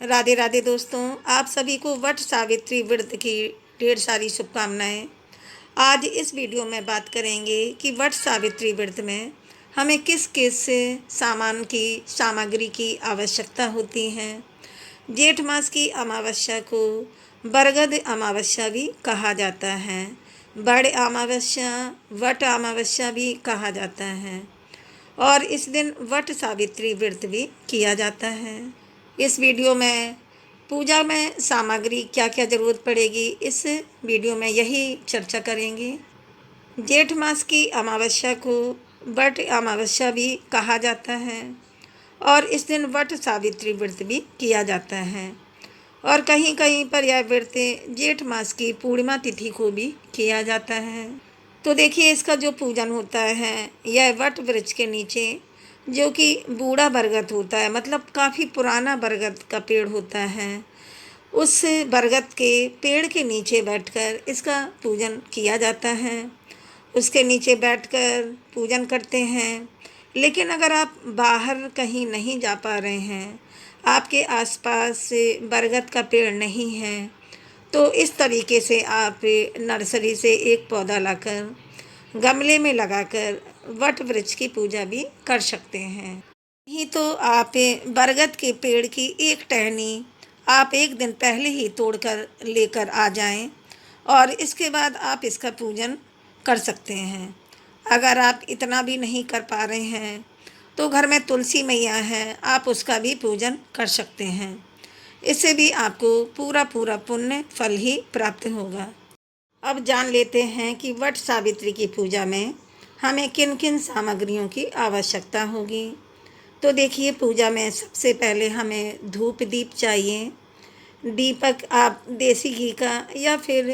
राधे राधे दोस्तों, आप सभी को वट सावित्री व्रत की ढेर सारी शुभकामनाएं। आज इस वीडियो में बात करेंगे कि वट सावित्री व्रत में हमें किस किस सामान की सामग्री की आवश्यकता होती है। जेठ मास की अमावस्या को बरगद अमावस्या भी कहा जाता है। बड़ अमावस्या, वट अमावस्या भी कहा जाता है और इस दिन वट सावित्री व्रत भी किया जाता है। इस वीडियो में पूजा में सामग्री क्या क्या ज़रूरत पड़ेगी, इस वीडियो में यही चर्चा करेंगे। जेठ मास की अमावस्या को वट अमावस्या भी कहा जाता है और इस दिन वट सावित्री व्रत भी किया जाता है और कहीं कहीं पर यह व्रत जेठ मास की पूर्णिमा तिथि को भी किया जाता है। तो देखिए, इसका जो पूजन होता है यह वट वृक्ष के नीचे, जो कि बूढ़ा बरगद होता है, मतलब काफ़ी पुराना बरगद का पेड़ होता है, उस बरगद के पेड़ के नीचे बैठकर इसका पूजन किया जाता है। उसके नीचे बैठकर पूजन करते हैं। लेकिन अगर आप बाहर कहीं नहीं जा पा रहे हैं, आपके आसपास बरगद का पेड़ नहीं है, तो इस तरीके से आप नर्सरी से एक पौधा लाकर गमले में लगाकर वट वृक्ष की पूजा भी कर सकते हैं। नहीं तो आप बरगद के पेड़ की एक टहनी आप एक दिन पहले ही तोड़कर लेकर आ जाएं और इसके बाद आप इसका पूजन कर सकते हैं। अगर आप इतना भी नहीं कर पा रहे हैं तो घर में तुलसी मैया है, आप उसका भी पूजन कर सकते हैं। इससे भी आपको पूरा पूरा पुण्य फल ही प्राप्त होगा। अब जान लेते हैं कि वट सावित्री की पूजा में हमें किन किन सामग्रियों की आवश्यकता होगी। तो देखिए, पूजा में सबसे पहले हमें धूप दीप चाहिए। दीपक आप देसी घी का या फिर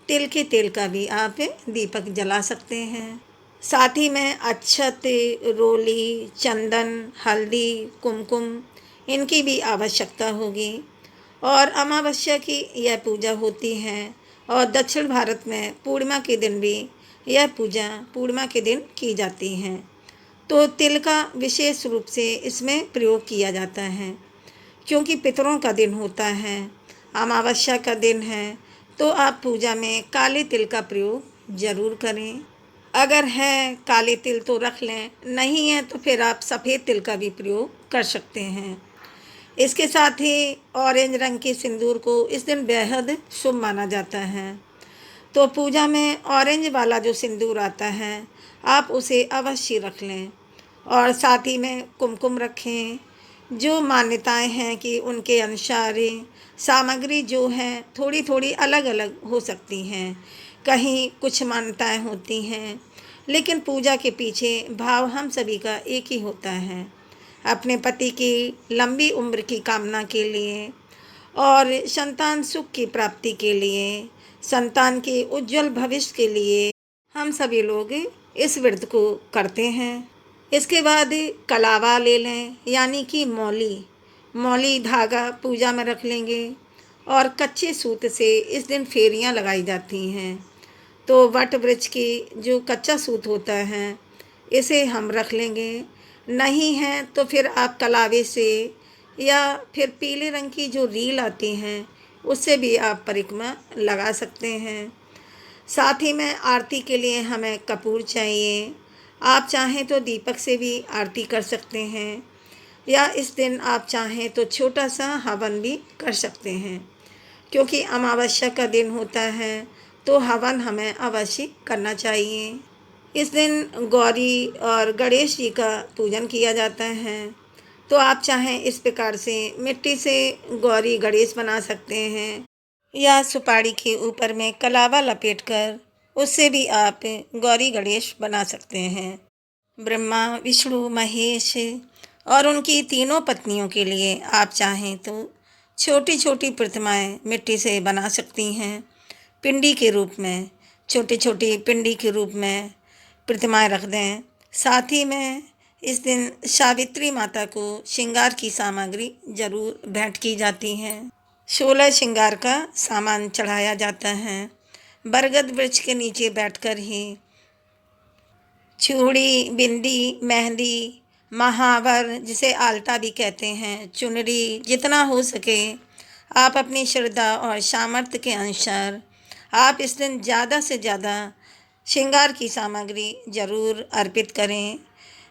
तिल के तेल का भी आप दीपक जला सकते हैं। साथ ही में अक्षत, रोली, चंदन, हल्दी, कुमकुम, इनकी भी आवश्यकता होगी। और अमावस्या की यह पूजा होती है और दक्षिण भारत में पूर्णिमा के दिन भी यह पूजा पूर्णिमा के दिन की जाती है। तो तिल का विशेष रूप से इसमें प्रयोग किया जाता है, क्योंकि पितरों का दिन होता है, अमावस्या का दिन है, तो आप पूजा में काले तिल का प्रयोग ज़रूर करें। अगर है काले तिल तो रख लें, नहीं है तो फिर आप सफ़ेद तिल का भी प्रयोग कर सकते हैं। इसके साथ ही ऑरेंज रंग के सिंदूर को इस दिन बेहद शुभ माना जाता है। तो पूजा में ऑरेंज वाला जो सिंदूर आता है, आप उसे अवश्य रख लें और साथ ही में कुमकुम रखें। जो मान्यताएं हैं कि उनके अनुसार सामग्री जो है थोड़ी थोड़ी अलग अलग हो सकती हैं, कहीं कुछ मान्यताएं होती हैं, लेकिन पूजा के पीछे भाव हम सभी का एक ही होता है, अपने पति की लंबी उम्र की कामना के लिए और संतान सुख की प्राप्ति के लिए, संतान के उज्जवल भविष्य के लिए हम सभी लोग इस व्रत को करते हैं। इसके बाद कलावा ले लें, यानी कि मौली धागा पूजा में रख लेंगे और कच्चे सूत से इस दिन फेरियां लगाई जाती हैं। तो वट वृक्ष की जो कच्चा सूत होता है, इसे हम रख लेंगे। नहीं है तो फिर आप कलावे से या फिर पीले रंग की जो रील आती हैं, उससे भी आप परिक्रमा लगा सकते हैं। साथ ही में आरती के लिए हमें कपूर चाहिए। आप चाहें तो दीपक से भी आरती कर सकते हैं या इस दिन आप चाहें तो छोटा सा हवन भी कर सकते हैं, क्योंकि अमावस्या का दिन होता है, तो हवन हमें अवश्य करना चाहिए। इस दिन गौरी और गणेश जी का पूजन किया जाता है। तो आप चाहें इस प्रकार से मिट्टी से गौरी गणेश बना सकते हैं या सुपारी के ऊपर में कलावा लपेटकर उससे भी आप गौरी गणेश बना सकते हैं। ब्रह्मा, विष्णु, महेश और उनकी तीनों पत्नियों के लिए आप चाहें तो छोटी छोटी प्रतिमाएं मिट्टी से बना सकती हैं। पिंडी के रूप में, छोटी छोटी पिंडी के रूप में प्रतिमाएं रख दें। साथ ही में इस दिन सावित्री माता को श्रृंगार की सामग्री जरूर भेंट की जाती है। 16 श्रृंगार का सामान चढ़ाया जाता है। बरगद वृक्ष के नीचे बैठकर ही चूड़ी, बिंदी, मेहंदी महावर जिसे आल्ता भी कहते हैं, चुनरी, जितना हो सके आप अपनी श्रद्धा और सामर्थ्य के अनुसार आप इस दिन ज़्यादा से ज़्यादा श्रृंगार की सामग्री ज़रूर अर्पित करें,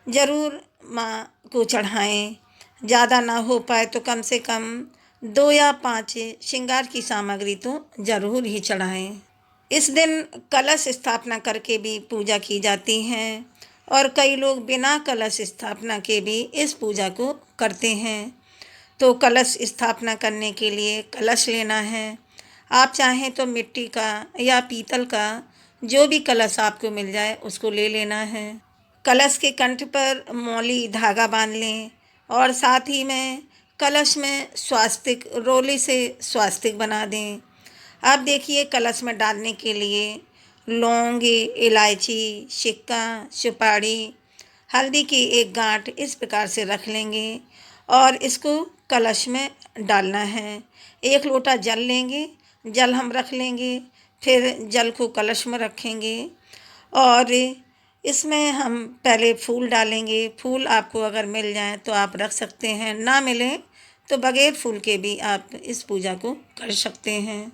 ज़रूर माँ को चढ़ाएं। ज़्यादा ना हो पाए तो कम से कम 2 या 5 श्रृंगार की सामग्री तो ज़रूर ही चढ़ाएं। इस दिन कलश स्थापना करके भी पूजा की जाती है और कई लोग बिना कलश स्थापना के भी इस पूजा को करते हैं। तो कलश स्थापना करने के लिए कलश लेना है। आप चाहें तो मिट्टी का या पीतल का जो भी कलश आपको मिल जाए उसको ले लेना है। कलश के कंठ पर मौली धागा बांध लें और साथ ही में कलश में स्वास्तिक रोले से स्वास्तिक बना दें। अब देखिए कलश में डालने के लिए लौंग, इलायची, सिक्का, सुपारी, हल्दी की एक गांठ इस प्रकार से रख लेंगे और इसको कलश में डालना है। 1 लोटा जल लेंगे, जल हम रख लेंगे, फिर जल को कलश में रखेंगे और इसमें हम पहले फूल डालेंगे। फूल आपको अगर मिल जाएं तो आप रख सकते हैं, ना मिलें तो बगैर फूल के भी आप इस पूजा को कर सकते हैं।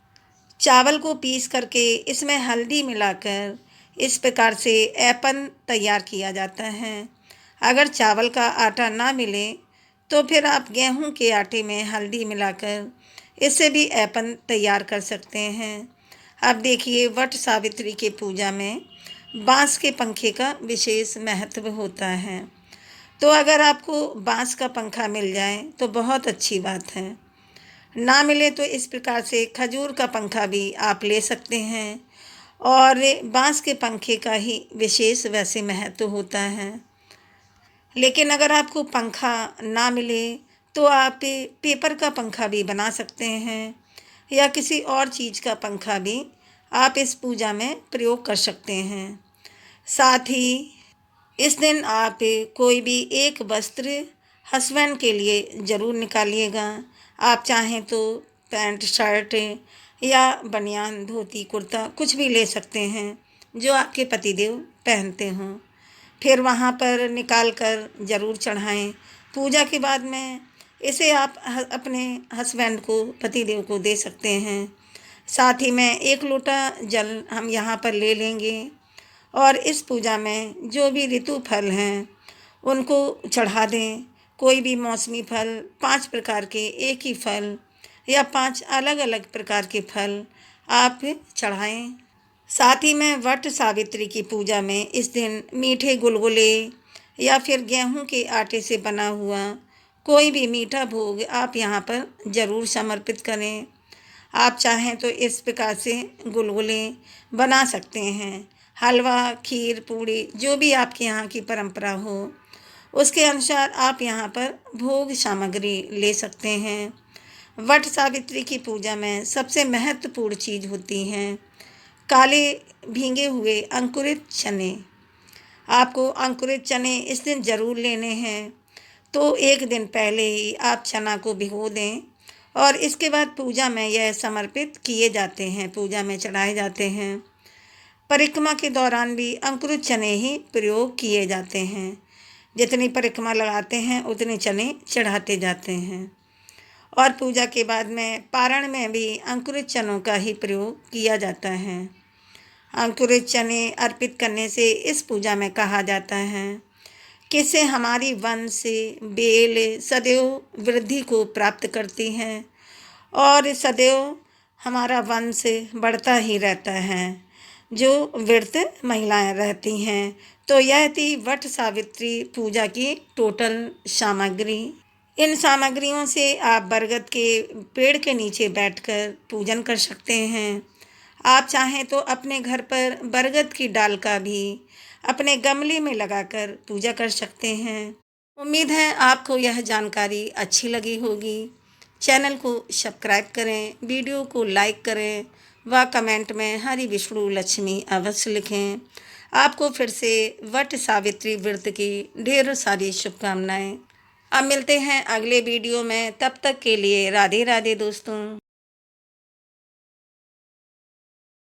चावल को पीस करके इसमें हल्दी मिलाकर इस प्रकार से ऐपन तैयार किया जाता है। अगर चावल का आटा ना मिले तो फिर आप गेहूं के आटे में हल्दी मिलाकर इससे भी ऐपन तैयार कर सकते हैं। अब देखिए वट सावित्री की पूजा में बांस के पंखे का विशेष महत्व होता है। तो अगर आपको बांस का पंखा मिल जाए तो बहुत अच्छी बात है, ना मिले तो इस प्रकार से खजूर का पंखा भी आप ले सकते हैं और बांस के पंखे का ही विशेष वैसे महत्व होता है। लेकिन अगर आपको पंखा ना मिले तो आप पेपर का पंखा भी बना सकते हैं या किसी और चीज़ का पंखा भी आप इस पूजा में प्रयोग कर सकते हैं। साथ ही इस दिन आप कोई भी एक वस्त्र हस्बैंड के लिए ज़रूर निकालिएगा। आप चाहें तो पैंट शर्ट या बनियान धोती कुर्ता कुछ भी ले सकते हैं जो आपके पतिदेव पहनते हों, फिर वहाँ पर निकाल कर ज़रूर चढ़ाएं। पूजा के बाद में इसे आप अपने हस्बैंड को, पतिदेव को दे सकते हैं। साथ ही में 1 लोटा जल हम यहाँ पर ले लेंगे और इस पूजा में जो भी ऋतु फल हैं उनको चढ़ा दें। कोई भी मौसमी फल, 5 प्रकार के एक ही फल या 5 अलग अलग प्रकार के फल आप चढ़ाएं। साथ ही में वट सावित्री की पूजा में इस दिन मीठे गुलगुले या फिर गेहूं के आटे से बना हुआ कोई भी मीठा भोग आप यहाँ पर ज़रूर समर्पित करें। आप चाहें तो इस प्रकार से गुलगुले बना सकते हैं। हलवा, खीर, पूड़ी जो भी आपके यहाँ की परंपरा हो उसके अनुसार आप यहाँ पर भोग सामग्री ले सकते हैं। वट सावित्री की पूजा में सबसे महत्वपूर्ण चीज़ होती हैं काले भीगे हुए अंकुरित चने। आपको अंकुरित चने इस दिन ज़रूर लेने हैं। तो 1 दिन पहले ही आप चना को भिगो दें और इसके बाद पूजा में यह समर्पित किए जाते हैं, पूजा में चढ़ाए जाते हैं। परिक्रमा के दौरान भी अंकुरित चने ही प्रयोग किए जाते हैं। जितनी परिक्रमा लगाते हैं उतने चने चढ़ाते जाते हैं और पूजा के बाद में पारण में भी अंकुरित चनों का ही प्रयोग किया जाता है। अंकुरित चने अर्पित करने से इस पूजा में कहा जाता है कि इससे हमारी वंश बेल सदैव वृद्धि को प्राप्त करती हैं और सदैव हमारा वंश बढ़ता ही रहता है जो व्रत महिलाएं रहती हैं। तो यह थी वट सावित्री पूजा की टोटल सामग्री। इन सामग्रियों से आप बरगद के पेड़ के नीचे बैठकर पूजन कर सकते हैं। आप चाहें तो अपने घर पर बरगद की डाल का भी अपने गमले में लगाकर पूजा कर सकते हैं। उम्मीद है आपको यह जानकारी अच्छी लगी होगी। चैनल को सब्सक्राइब करें, वीडियो को लाइक करें व कमेंट में हरि विष्णु लक्ष्मी अवश्य लिखें। आपको फिर से वट सावित्री व्रत की ढेर सारी शुभकामनाएं। अब मिलते हैं अगले वीडियो में, तब तक के लिए राधे राधे दोस्तों।